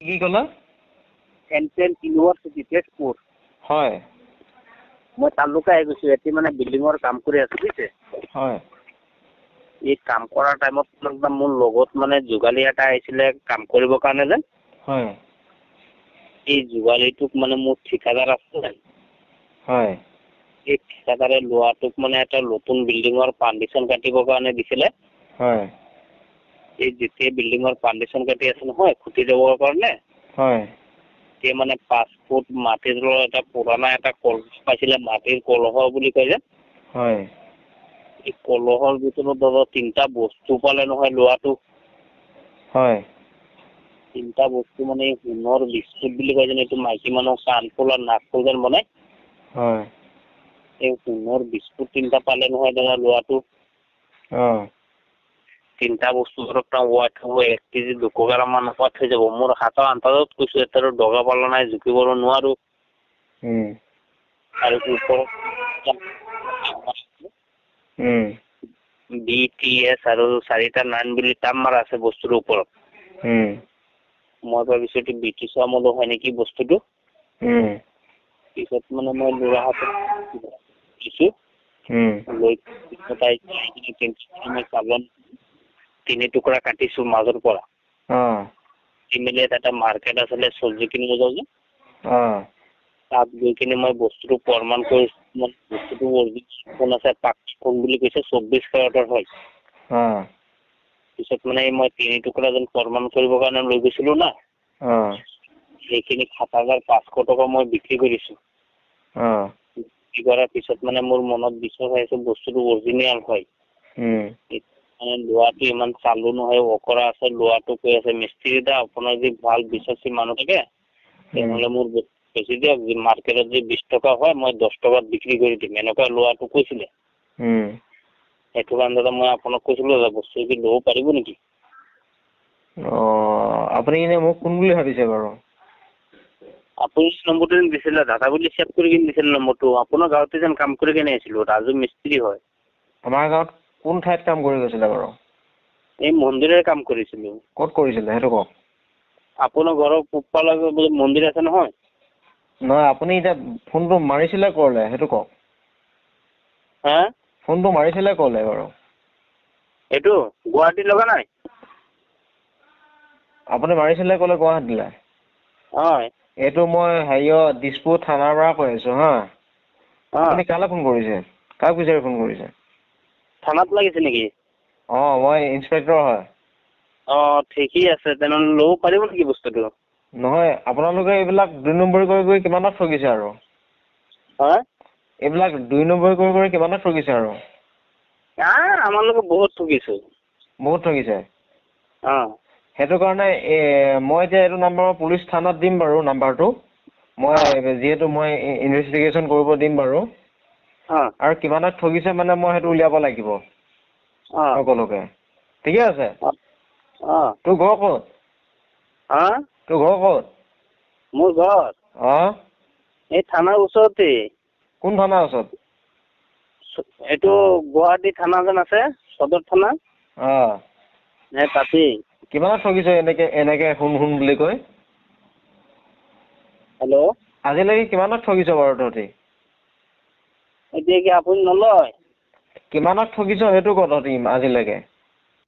কি ক'লা? Central university Tezpur. হয়। মই তালুকা আহি গৈছোঁ, এতিয়া মানে বিল্ডিঙৰ কাম কৰি আছোঁ বুজিছে। হয়। এই কাম কৰাৰ টাইমত একদম মোৰ লগত মানে যোগালী এটা আহিছিলে কাম কৰিবৰ কাৰণে যেন। হয়। এই যোগালীটোক মানে মোৰ ঠিকাদাৰ আছে। হয়। এই ঠিকাদাৰে লোৱাটোক মানে এটা নতুন বিল্ডিঙৰ ফাউণ্ডেশ্যন কাটিবৰ কাৰণে দিছিলে। হয়। এই যেতিয়া বিল্ডিঙৰ ফাউণ্ডেশ্যন কাটি আছে নহয় খুঁটি দিবৰ কাৰণে। হয়। এতিয়া মানে 5 ফুট মাটিৰ এটা পুৰণা এটা কলহ পাইছিলে, মাটিৰ কলহ বুলি কয় যে। হয়। এই কলহৰ ভিতৰত ধৰক 3টা বস্তু পালে নহয় লোৱাটো। হয়। 3টা বস্তু মানে সোণৰ বিস্কুট বুলি কয় যেন, এইটো মাইকী মানুহৰ কাণফুল আৰু নাকফুল যেন বনাই। হয়। এই সোণৰ বিস্কুট 3টা পালে নহয় দাদা লোৱাটো। 3টা বস্তু ধৰক ৱাট হ'ব 1 কেজি 200 গ্ৰাম মান ওপৰত হৈ যাব। মোৰ হাতৰ আন্দাজত কৈছোঁ, এতিয়াতো দগা পাল্লা নাই, জুখিব নোৱাৰো। আৰু ওপৰত BTS আৰু 4টা 9 বুলি টাম মাৰা আছে বস্তুটোৰ ওপৰত। মই ভাবিছোঁ এইটো ব্ৰিটিছৰ আমলো হয় নেকি বস্তুটো। পিছত মানে মই ল'ৰা হাতত দিছোঁ। লৈ মই চাবন 3 টুকুৰা কাটিছোঁ মাজৰ পৰা। ইমিডিয়েট এটা মাৰ্কেট আছিলে চব্জি কিনিব যাওঁ যে। তাত গৈ কিনে মই বস্তুটো প্ৰমাণ কৰিছোঁ, বস্তুটো অৰিজিনেল আছে, পাক্কা সোণ বুলি কৈছে, 24 কেৰেটৰ হয়। পিছত মানে মই 3 টুকুৰা যেন প্ৰমাণ কৰিবৰ কাৰণে লৈ গৈছিলোঁ না। সেইখিনি 7,500 টকা মই বিক্ৰী কৰিছোঁ। বিক্ৰী কৰাৰ পিছত মানে মোৰ মনত বিশ্বাস আহিছে বস্তুটো অৰিজিনেল হয়। মানে লোৱাটো ইমান চালু নহয়, অকৰা আছে। লোৱাটো কৈ আছে মিস্ত্ৰী দা আপোনাৰ যদি ভাল বিশ্বাসী মানুহ থাকে তেনেহ'লে মোৰ বেছি দিয়ক, মাৰ্কেটত যে 20 টকা হয় মই 10 টকাত বিক্ৰী কৰি দিম, এনেকুৱা লোৱাটো কৈছিলে। সেইটো কাৰণে দাদা মই আপোনাক কৈছিলোঁ দাদা বস্তু কি ল'ব পাৰিব নেকি? আপুনি এনে মোক কোন বুলি ভাবিছে বাৰু? আপুনি নম্বৰটো যেন দিছিলে, দাদা বুলি ছেভ কৰি কিনে দিছিলে নম্বৰটো। আপোনাৰ গাঁৱতে যেন কাম কৰি কিনে আহিছিলোঁ, ৰাজু মিস্ত্ৰী হয়। আমাৰ গাঁৱত কোন ঠাইত কাম কৰি গৈছিলে বাৰু? এই মন্দিৰৰ কাম কৰিছিলোঁ। ক'ত কৰিছিলে সেইটো কওক? আপোনাৰ ঘৰৰ পূবফালে মন্দিৰ আছে নহয়। নহয়, আপুনি এতিয়া ফোনটো মাৰিছিলে ক'লে সেইটো কওক? হা? ফোনটো মাৰিছিলে ক'লে বাৰু? এইটো গুৱাহাটী লগা নাই। আপুনি মাৰিছিলে ক'লে গুৱাহাটীলৈ? হয়। এইটো মই দিছপুৰ থানাৰ পৰা কৈ আছোঁ হা। আপুনি কালৈ ফোন কৰিছে? কাক বিচাৰি ফোন কৰিছে? থানাত লাগিছে নেকি? মই ইন্সপেক্টৰ হয়। ঠিকেই আছে, তেনেহ'লে ল'ব পাৰিব নেকি বস্তুটো? নহয়, আপোনালোকে এইবিলাক 2 নম্বৰী কৰি কিমানত ঠগিছে আৰু? এইবিলাক 2 নম্বৰী কৰি কিমানত ঠগিছে আৰু? আমালোকে বহুত ঠগিছোঁ। বহুত ঠগিছে? সেইটো কাৰণে মই এতিয়া এইটো নাম্বাৰৰ পুলিচ থানাত দিম বাৰু নাম্বাৰটো। মই যিহেতু মই ইনভেষ্টিগেশ্যন কৰিব দিম বাৰু। আৰু কিমানত ঠগিছে মানে মই সেইটো উলিয়াব লাগিব সকলোকে। ঠিকে আছে? তোৰ ঘৰ ক'ত? তোৰ ঘৰ ক'ত? মোৰ ঘৰ এই থানাৰ ওচৰতে। কোন থানাৰ ওচৰত? এইটো গুৱাহাটী থানা যেন আছে, সদৰ থানা। তাতেই। কিমানত ঠগিছে এনেকে শুন বুলি কৈ? হেল্ল'। আজিলৈকে কিমানত ঠগিছ বাৰু তহঁতি? এতিয়া কি আপুনি নলয়? কিমানত ঠগিছ সেইটো ক তহঁতি আজিলৈকে?